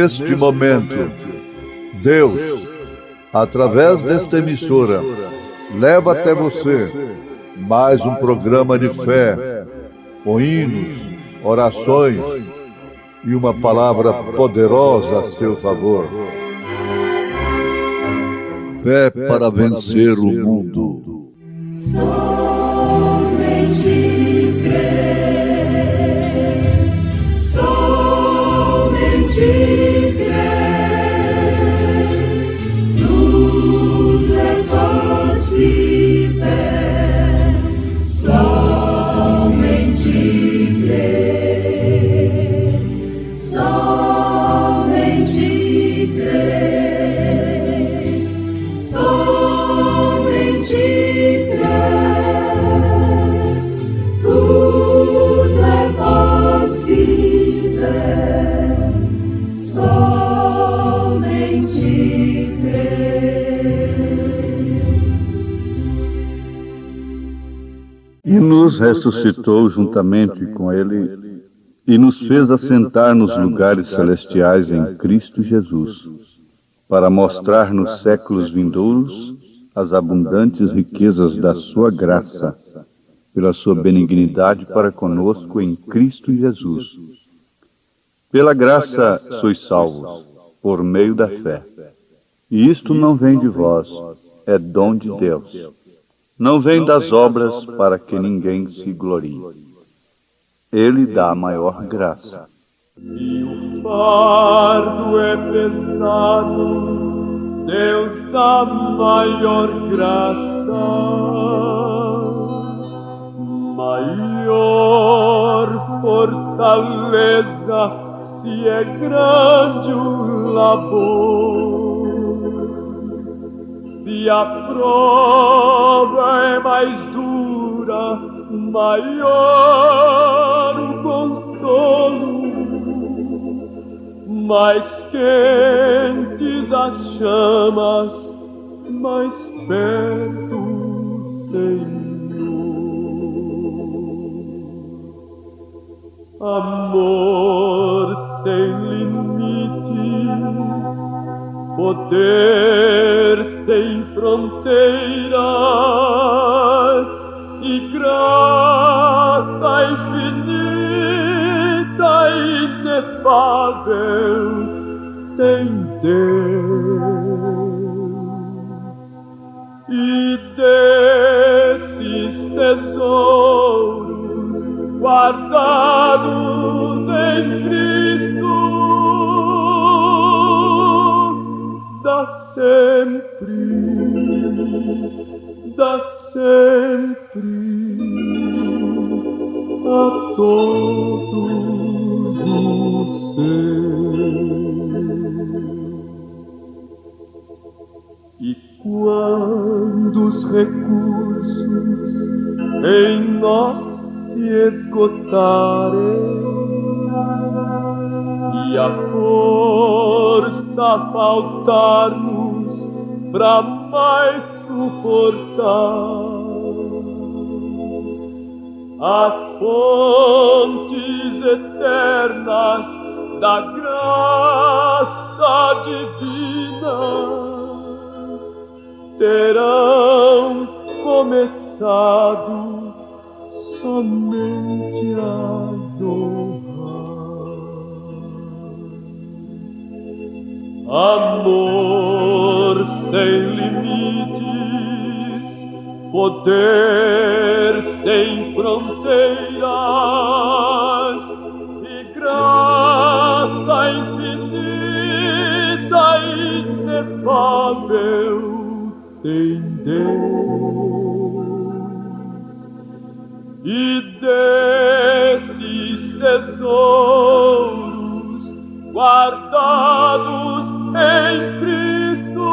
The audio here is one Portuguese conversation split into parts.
neste momento, Deus, através desta emissora, leva até você mais um programa de fé, com hinos, orações e uma palavra poderosa a seu favor. Fé para vencer o mundo. Somente crer, somente crer, tudo é possível, somente crer, somente crer, somente crer, tudo é possível, somente crer. E nos ressuscitou juntamente com Ele e nos fez assentar nos lugares celestiais em Cristo Jesus, para mostrar nos séculos vindouros as abundantes riquezas da sua graça, pela sua benignidade para conosco em Cristo Jesus. Pela graça sois salvos, por meio da fé. E isto não vem de vós, é dom de Deus. Não vem das obras para que ninguém se glorie. Ele dá a maior graça. Se o fardo é pesado, Deus dá maior graça, maior fortaleza, se é grande o labor. Se a prova é mais dura, maior o consolo, mais quentes as chamas, mais perto o Senhor. Amor sem limites, poder sem fronteiras e graça infinita e inefável tem Deus. E desses tesouros guardados em Cristo, dá sempre a todos os seus. E quando os recursos em nós se esgotarem e a força faltar-nos pra mais suportar, as fontes eternas da graça divina terão começado somente a honrar. Amor sem limites, poder sem fronteiras e graça infinita e inefável tem Deus. E desses tesouros guardados em Cristo,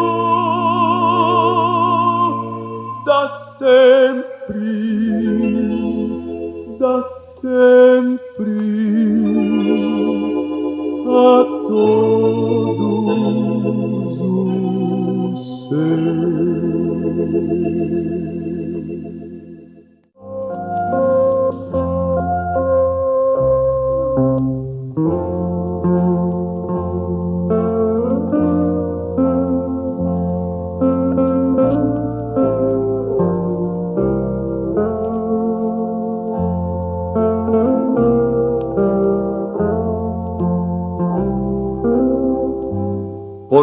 dá sempre a todos os seus.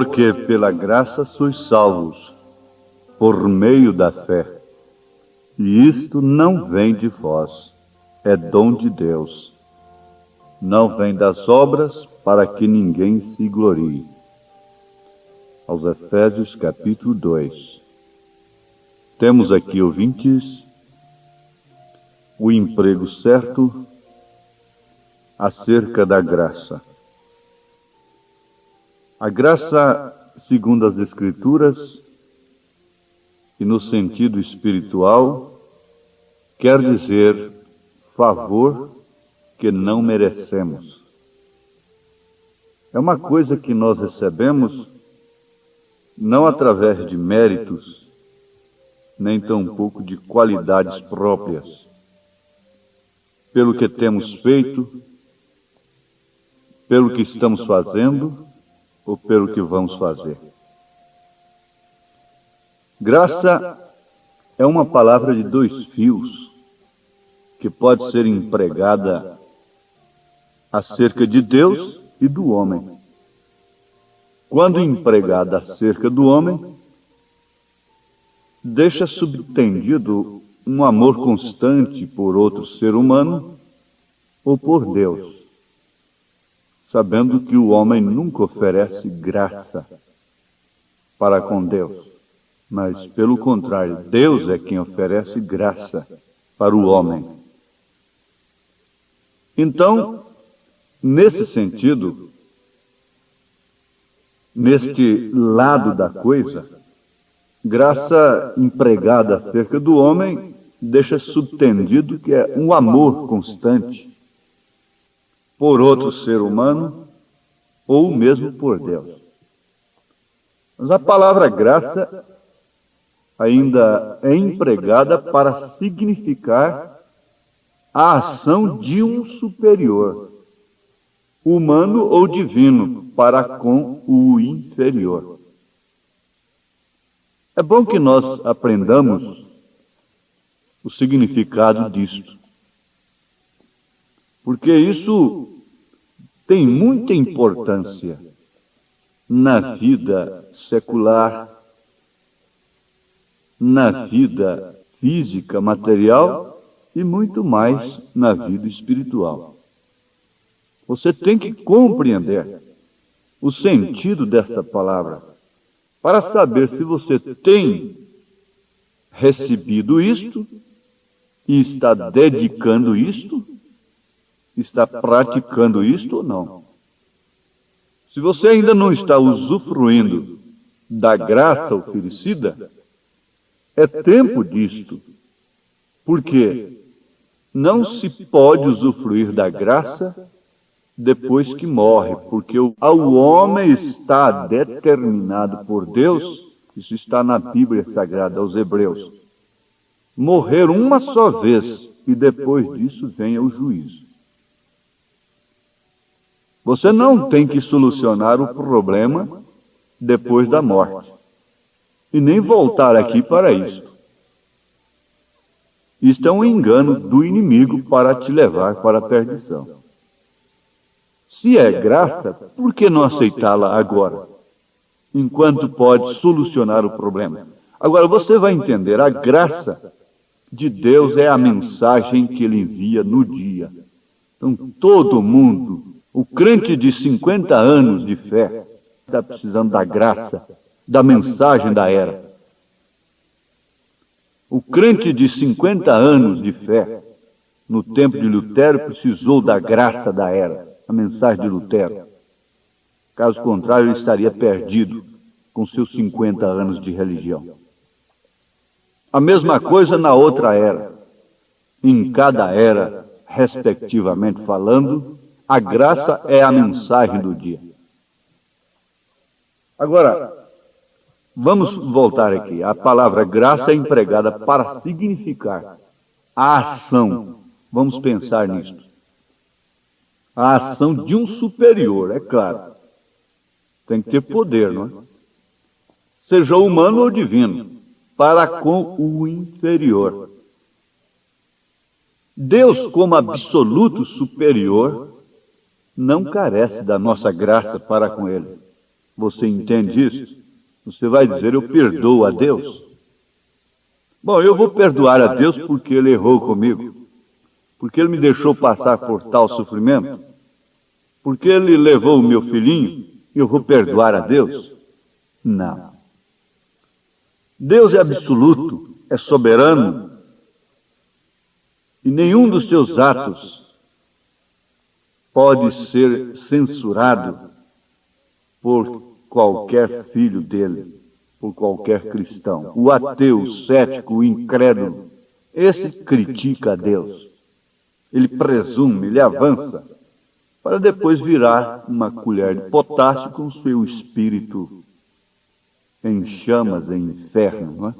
Porque pela graça sois salvos, por meio da fé. E isto não vem de vós, é dom de Deus. Não vem das obras, para que ninguém se glorie. Aos Efésios capítulo 2. Temos aqui, ouvintes, o emprego certo acerca da graça. A graça, segundo as Escrituras, e no sentido espiritual, quer dizer favor que não merecemos. É uma coisa que nós recebemos não através de méritos, nem tampouco de qualidades próprias, pelo que temos feito, pelo que estamos fazendo ou pelo que vamos fazer. Graça é uma palavra de dois fios que pode ser empregada acerca de Deus e do homem. Quando empregada acerca do homem, deixa subtendido um amor constante por outro ser humano ou por Deus, sabendo que o homem nunca oferece graça para com Deus, mas, pelo contrário, Deus é quem oferece graça para o homem. Então, nesse sentido, neste lado da coisa, graça empregada acerca do homem deixa subtendido que é um amor constante por outro ser humano ou mesmo por Deus. Mas a palavra graça ainda é empregada para significar a ação de um superior, humano ou divino, para com o inferior. É bom que nós aprendamos o significado disto, porque isso tem muita importância na vida secular, na vida física, material e muito mais na vida espiritual. Você tem que compreender o sentido desta palavra para saber se você tem recebido isto e está dedicando isto, está praticando isto ou não. Se você ainda não está usufruindo da graça oferecida, é tempo disto, porque não se pode usufruir da graça depois que morre, porque ao homem está determinado por Deus, isso está na Bíblia Sagrada, aos Hebreus, morrer uma só vez e depois disso venha o juízo. Você não tem que solucionar o problema depois da morte e nem voltar aqui para isto. Isto é um engano do inimigo para te levar para a perdição. Se é graça, por que não aceitá-la agora, enquanto pode solucionar o problema? Agora você vai entender, a graça de Deus é a mensagem que Ele envia no dia. Então todo mundo, o crente de 50 anos de fé, está precisando da graça, da mensagem da era. O crente de 50 anos de fé, no tempo de Lutero, precisou da graça da era, a mensagem de Lutero. Caso contrário, ele estaria perdido com seus 50 anos de religião. A mesma coisa na outra era. Em cada era, respectivamente falando, a graça é a mensagem do dia. Agora, vamos voltar aqui. A palavra graça é empregada para significar a ação. Vamos pensar nisto. A ação de um superior, é claro. Tem que ter poder, não é? Seja humano ou divino, para com o inferior. Deus, como absoluto superior, não carece da nossa graça para com Ele. Você entende isso? Você vai dizer, eu perdoo a Deus. Bom, eu vou perdoar a Deus porque Ele errou comigo. Porque Ele me deixou passar por tal sofrimento. Porque Ele levou o meu filhinho, eu vou perdoar a Deus? Não. Deus é absoluto, é soberano. E nenhum dos seus atos pode ser censurado por qualquer filho dele, por qualquer cristão. O ateu, o cético, o incrédulo, esse critica a Deus. Ele presume, ele avança, para depois virar uma colher de potássio com seu espírito em chamas, em inferno, não é?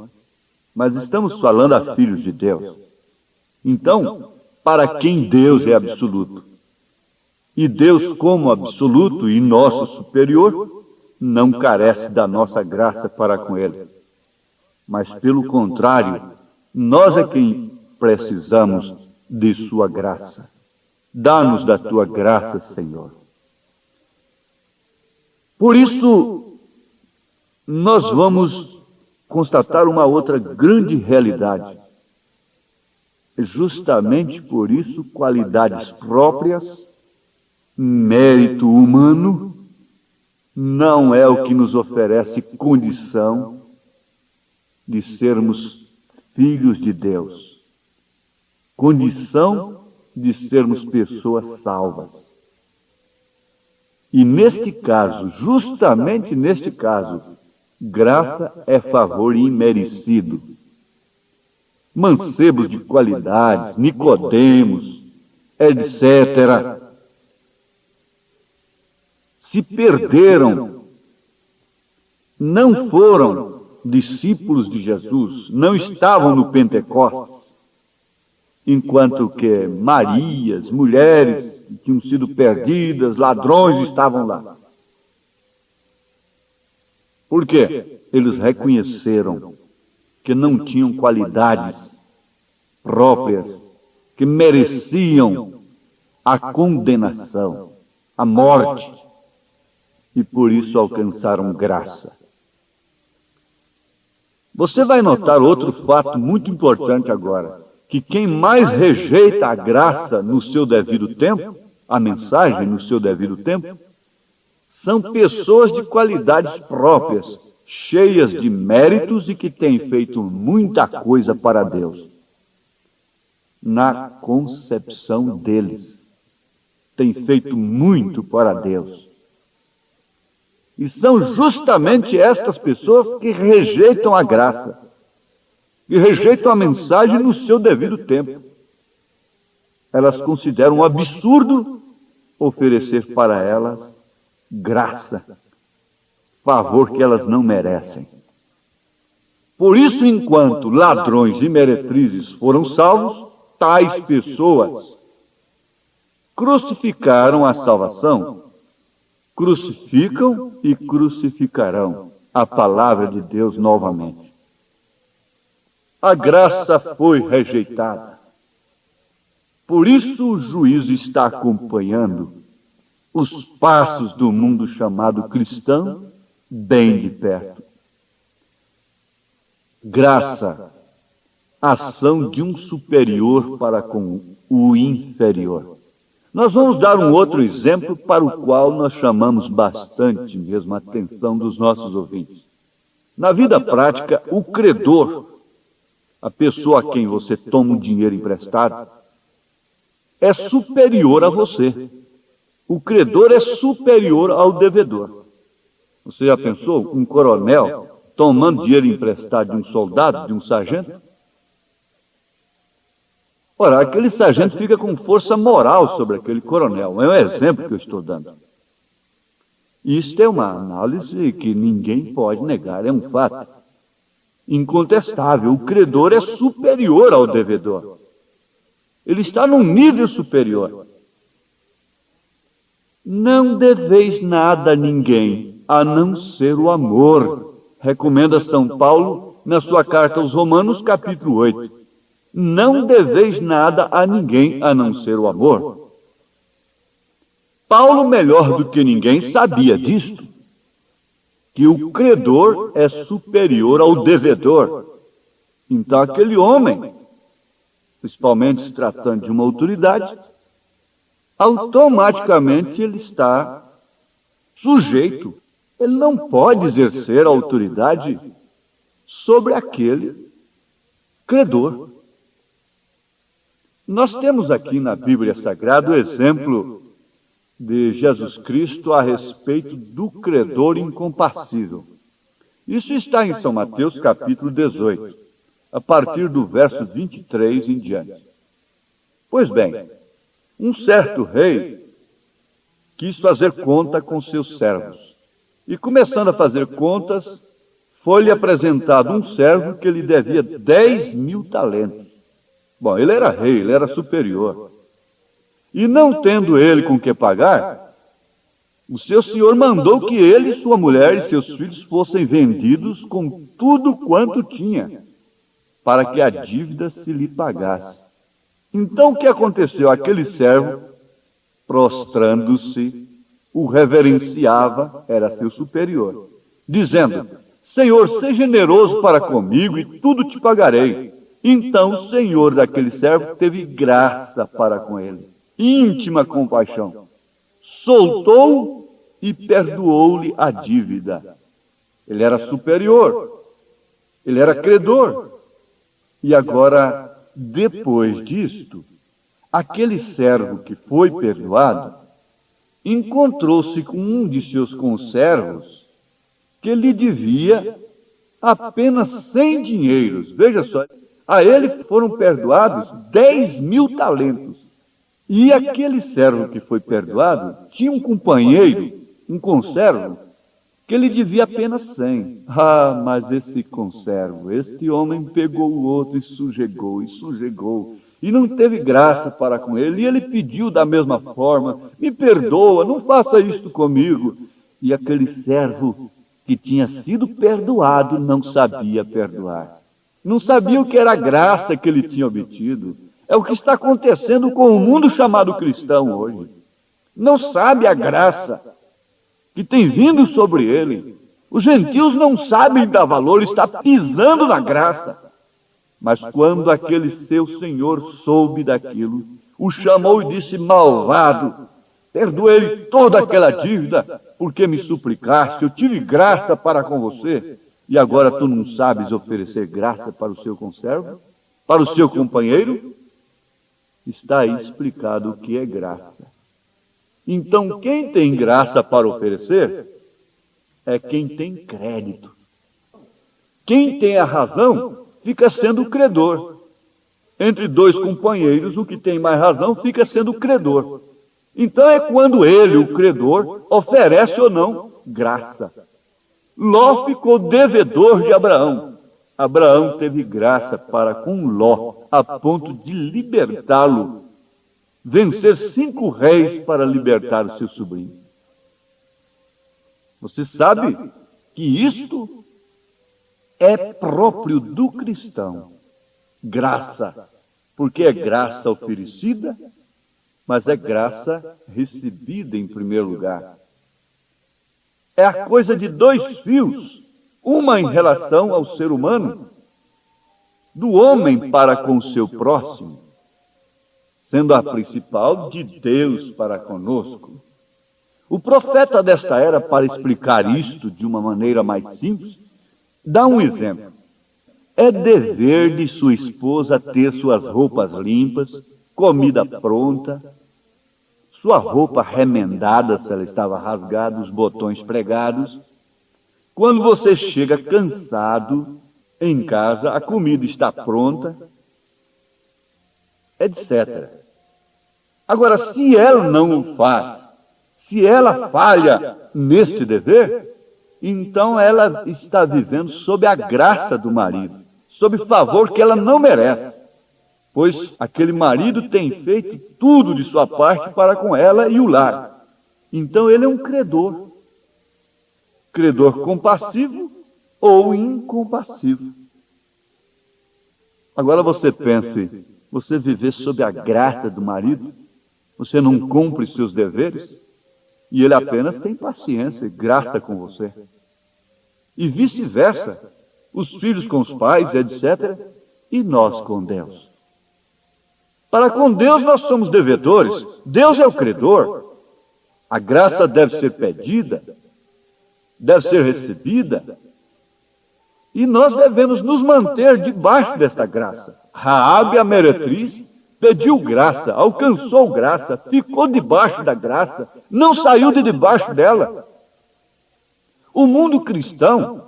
Mas estamos falando a filhos de Deus. Então, para quem Deus é absoluto, e Deus como absoluto e nosso superior, não carece da nossa graça para com Ele. Mas, pelo contrário, nós é quem precisamos de sua graça. Dá-nos da tua graça, Senhor. Por isso, nós vamos constatar uma outra grande realidade. Justamente por isso, qualidades próprias, mérito humano, não é o que nos oferece condição de sermos filhos de Deus. Condição de sermos pessoas salvas. E neste caso, justamente neste caso, graça é favor imerecido. Mancebos de qualidades, Nicodemos, etc., se perderam, não foram discípulos de Jesus, não estavam no Pentecostes, enquanto que Marias, mulheres que tinham sido perdidas, ladrões estavam lá. Por quê? Eles reconheceram que não tinham qualidades próprias, que mereciam a condenação, a morte, e por isso alcançaram graça. Você vai notar outro fato muito importante agora, que quem mais rejeita a graça no seu devido tempo, a mensagem no seu devido tempo, são pessoas de qualidades próprias, cheias de méritos e que têm feito muita coisa para Deus. Na concepção deles, têm feito muito para Deus. E são justamente estas pessoas que rejeitam a graça, que rejeitam a mensagem no seu devido tempo. Elas consideram um absurdo oferecer para elas graça, favor que elas não merecem. Por isso, enquanto ladrões e meretrizes foram salvos, tais pessoas crucificaram a salvação, crucificam e crucificarão a palavra de Deus novamente. A graça foi rejeitada. Por isso o juízo está acompanhando os passos do mundo chamado cristão bem de perto. Graça, ação de um superior para com o inferior. Nós vamos dar um outro exemplo para o qual nós chamamos bastante mesmo a atenção dos nossos ouvintes. Na vida prática, o credor, a pessoa a quem você toma o dinheiro emprestado, é superior a você. O credor é superior ao devedor. Você já pensou um coronel tomando dinheiro emprestado de um soldado, de um sargento? Ora, aquele sargento fica com força moral sobre aquele coronel. É um exemplo que eu estou dando. Isto é uma análise que ninguém pode negar, é um fato incontestável. O credor é superior ao devedor. Ele está num nível superior. Não deveis nada a ninguém, a não ser o amor, recomenda São Paulo na sua carta aos Romanos, capítulo 8. Não deveis nada a ninguém, a não ser o amor. Paulo, melhor do que ninguém, sabia disto. que o credor é superior ao devedor. Então, aquele homem, principalmente se tratando de uma autoridade, automaticamente ele está sujeito. Ele não pode exercer a autoridade sobre aquele credor. Nós temos aqui na Bíblia Sagrada o exemplo de Jesus Cristo a respeito do credor incompassível. Isso está em São Mateus, capítulo 18, a partir do verso 23 em diante. Pois bem, um certo rei quis fazer conta com seus servos. E começando a fazer contas, foi-lhe apresentado um servo que lhe devia 10.000 talentos. Bom, ele era rei, ele era superior. E não tendo ele com que pagar, o seu senhor mandou que ele, sua mulher e seus filhos fossem vendidos com tudo quanto tinha, para que a dívida se lhe pagasse. Então o que aconteceu? Aquele servo, prostrando-se, o reverenciava, era seu superior, dizendo: Senhor, seja generoso para comigo e tudo te pagarei. Então o senhor daquele servo teve graça para com ele, íntima compaixão. Soltou e perdoou-lhe a dívida. Ele era superior, ele era credor. E agora, depois disto, aquele servo que foi perdoado encontrou-se com um de seus conservos que lhe devia apenas 100 dinheiros. Veja só, a ele foram perdoados 10.000 talentos. E aquele servo que foi perdoado tinha um companheiro, um conservo, que lhe devia apenas 100. Ah, mas esse conservo, este homem pegou o outro e sujegou, e não teve graça para com ele. E ele pediu da mesma forma: me perdoa, não faça isto comigo. E aquele servo que tinha sido perdoado não sabia perdoar. Não sabia o que era a graça que ele tinha obtido. É o que está acontecendo com o mundo chamado cristão hoje. Não sabe a graça que tem vindo sobre ele. Os gentios não sabem dar valor, está pisando na graça. Mas quando aquele seu senhor soube daquilo, o chamou e disse: malvado, perdoei toda aquela dívida, porque me suplicaste, eu tive graça para com você, e agora tu não sabes oferecer graça para o seu conservo, para o seu companheiro? Está aí explicado o que é graça. Então, quem tem graça para oferecer é quem tem crédito. Quem tem a razão fica sendo credor. Entre dois companheiros, o que tem mais razão fica sendo credor. Então é quando ele, o credor, oferece ou não graça. Ló ficou devedor de Abraão. Abraão teve graça para com Ló, a ponto de libertá-lo, vencer 5 reis para libertar o seu sobrinho. Você sabe que isto é próprio do cristão. Graça, porque é graça oferecida, mas é graça recebida em primeiro lugar. É a coisa de 2 fios, uma em relação ao ser humano, do homem para com o seu próximo, sendo a principal de Deus para conosco. O profeta desta era, para explicar isto de uma maneira mais simples, dá um exemplo. É dever de sua esposa ter suas roupas limpas, comida pronta, sua roupa remendada, se ela estava rasgada, os botões pregados. Quando você chega cansado em casa, a comida está pronta, etc. Agora, se ela não o faz, se ela falha neste dever, então ela está vivendo sob a graça do marido, sob favor que ela não merece, pois aquele marido tem feito tudo de sua parte para com ela e o lar. Então ele é um credor. Credor compassivo ou incompassivo. Agora você pense, você viver sob a graça do marido, você não cumpre seus deveres, e ele apenas tem paciência e graça com você. e vice-versa, os filhos com os pais, etc., e nós com Deus. Para com Deus nós somos devedores, Deus é o credor. A graça deve ser pedida, deve ser recebida, e nós devemos nos manter debaixo dessa graça. Raabe, a meretriz, pediu graça, alcançou graça, ficou debaixo da graça, não saiu de debaixo dela. O mundo cristão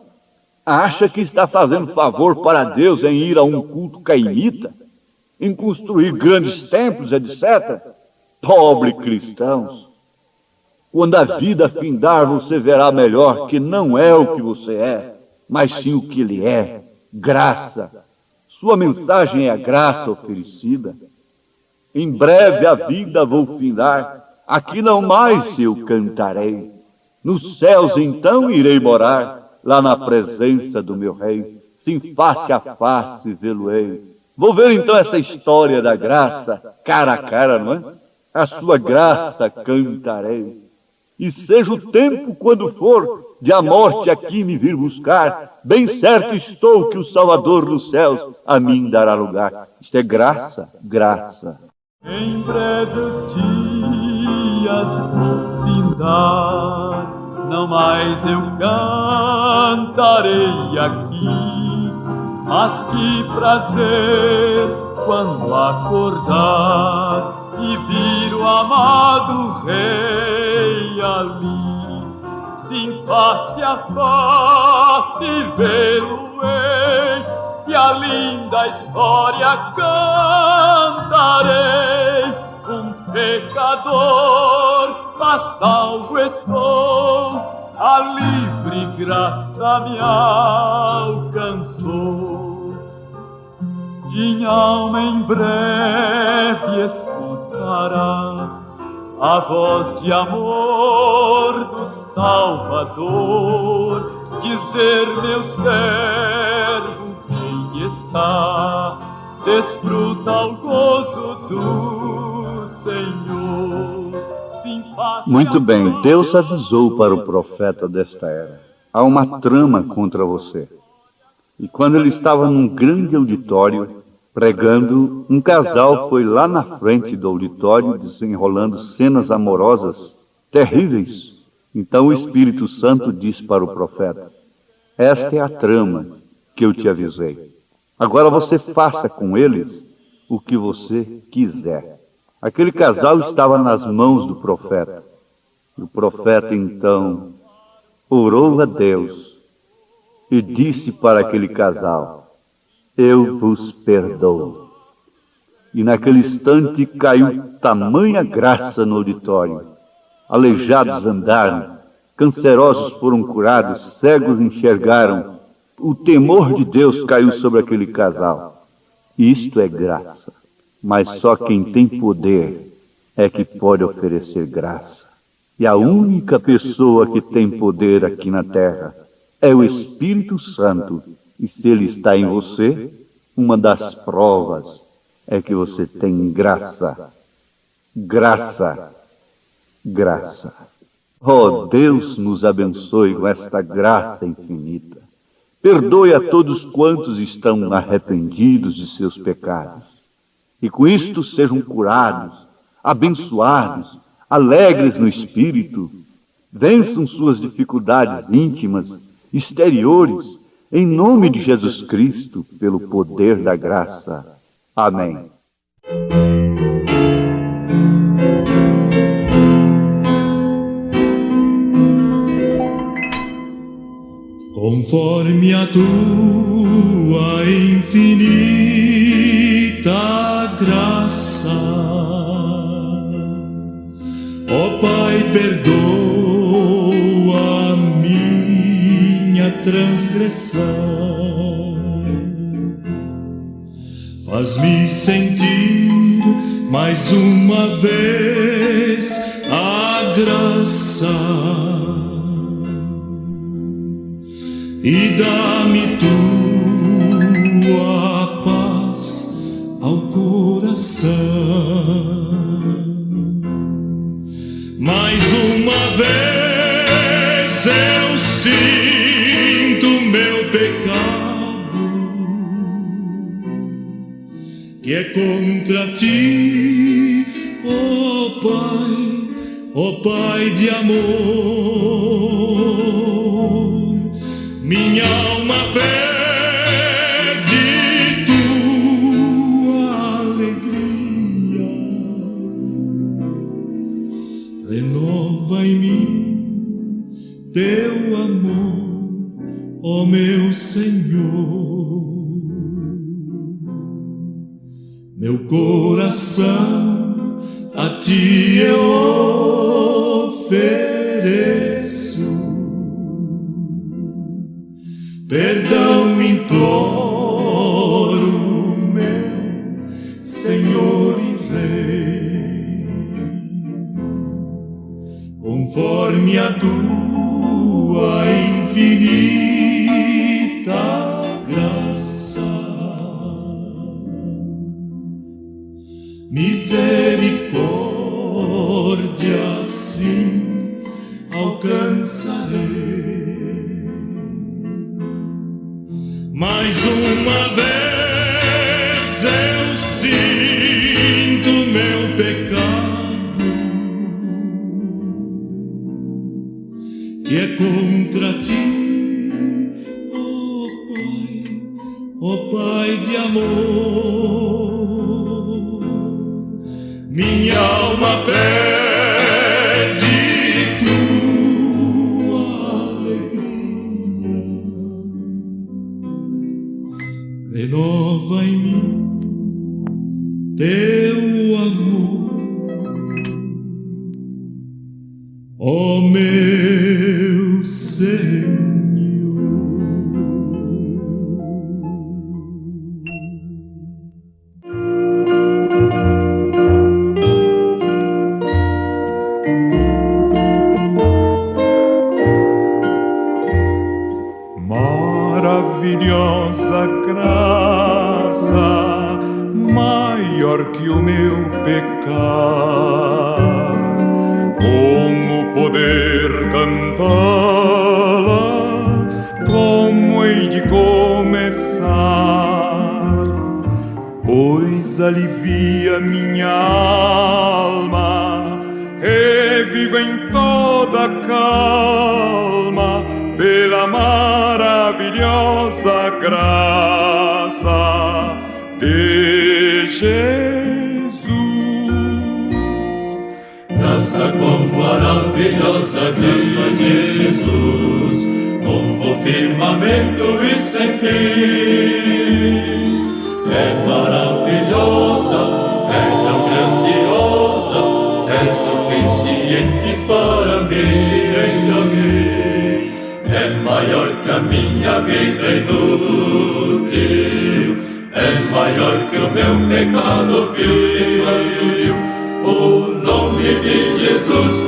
acha que está fazendo favor para Deus em ir a um culto cainita, em construir grandes templos, etc. Pobre cristãos! Quando a vida findar, você verá melhor que não é o que você é, mas sim o que ele é, graça. Sua mensagem é a graça oferecida. Em breve a vida vou findar, aqui não mais eu cantarei. Nos céus então irei morar, lá na presença do meu rei, sim, face a face vê-lo-ei. Vou ver então essa história da graça, cara a cara, não é? A sua graça cantarei. E seja o tempo quando for, de a morte aqui me vir buscar, bem certo estou que o Salvador dos céus a mim dará lugar. Isto é graça, graça. Em breves dias vou findar, não mais eu cantarei aqui, mas que prazer quando acordar e vir o amado Rei ali, sim, face a face vê-lo-ei, e a linda história cantarei. Um pecador, mas salvo estou, a livre graça me alcançou. Minha alma em breve escutará a voz de amor do Salvador, dizer: meu servo, quem está, desfruta o gozo do Senhor. Muito bem, Deus avisou para o profeta desta era: há uma trama contra você. E quando ele estava num grande auditório, pregando, um casal foi lá na frente do auditório, desenrolando cenas amorosas terríveis. Então o Espírito Santo disse para o profeta: esta é a trama que eu te avisei. Agora você faça com eles o que você quiser. Aquele casal estava nas mãos do profeta. E o profeta então orou a Deus e disse para aquele casal: eu vos perdoo. E naquele instante caiu tamanha graça no auditório. Aleijados andaram, cancerosos foram curados, cegos enxergaram. O temor de Deus caiu sobre aquele casal. Isto é graça. Mas só quem tem poder é que pode oferecer graça. E a única pessoa que tem poder aqui na terra é o Espírito Santo. E se ele está em você, uma das provas é que você tem graça. Graça. Graça. Oh, Deus nos abençoe com esta graça infinita. Perdoe a todos quantos estão arrependidos de seus pecados. E com isto sejam curados, abençoados, alegres no espírito, vençam suas dificuldades íntimas, exteriores, em nome de Jesus Cristo, pelo poder da graça. Amém. Conforme a tua infinita graça, ó Pai, perdoa a minha transgressão, faz-me sentir mais uma vez a graça. E dá-me tua paz ao coração. Mais uma vez eu sinto que é contra ti, ó Pai de amor. Minha alma pede tua alegria, renova em mim teu amor, ó meu Senhor. Meu coração a ti eu ofereço, perdão imploro, meu Senhor e Rei, conforme a tua infinita graça, misericórdia sim alcançarei. Mais uma vez eu sinto meu pecado, que é contra ti, ó Pai de amor. Minha alma pede tua alegria, renova em mim teu amor, ó meu Senhor. Maravilhosa graça, maior que o meu pecar, como poder cantá-la, como hei de começar, pois alivia minha alma, revivo em toda calma, pela maravilhosa graça de Jesus. Graça quão maravilhosa, graça de Jesus, como firmamento e sem fim. É maravilhosa, é tão grandiosa, é suficiente para mim. É maior que a minha vida inútil, é maior que o meu pecado vil. O nome de Jesus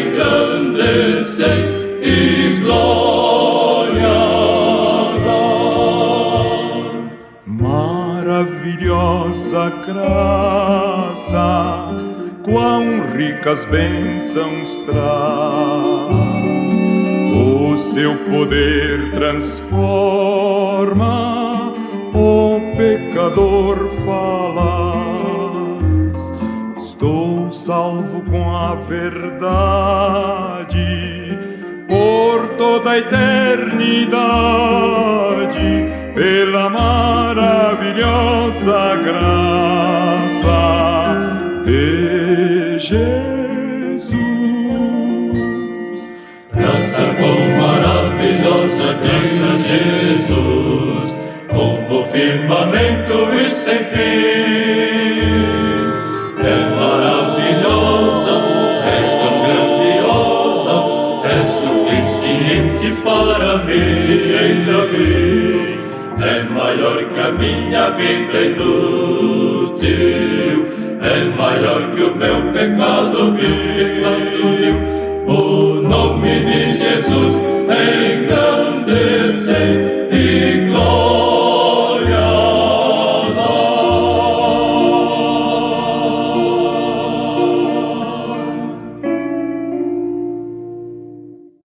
engrandecei e glória dá. Maravilhosa graça, quão ricas bênçãos traz, o seu poder transforma, o pecador falaz. Estou salvo com a verdade por toda a eternidade, pela maravilhosa graça de Jesus. Graça quão maravilhosa, graça de Jesus, como firmamento e sem fim. É maravilhosa, é tão grandiosa, é suficiente para mim. É maior que a minha vida inútil, é maior que o meu pecado vil.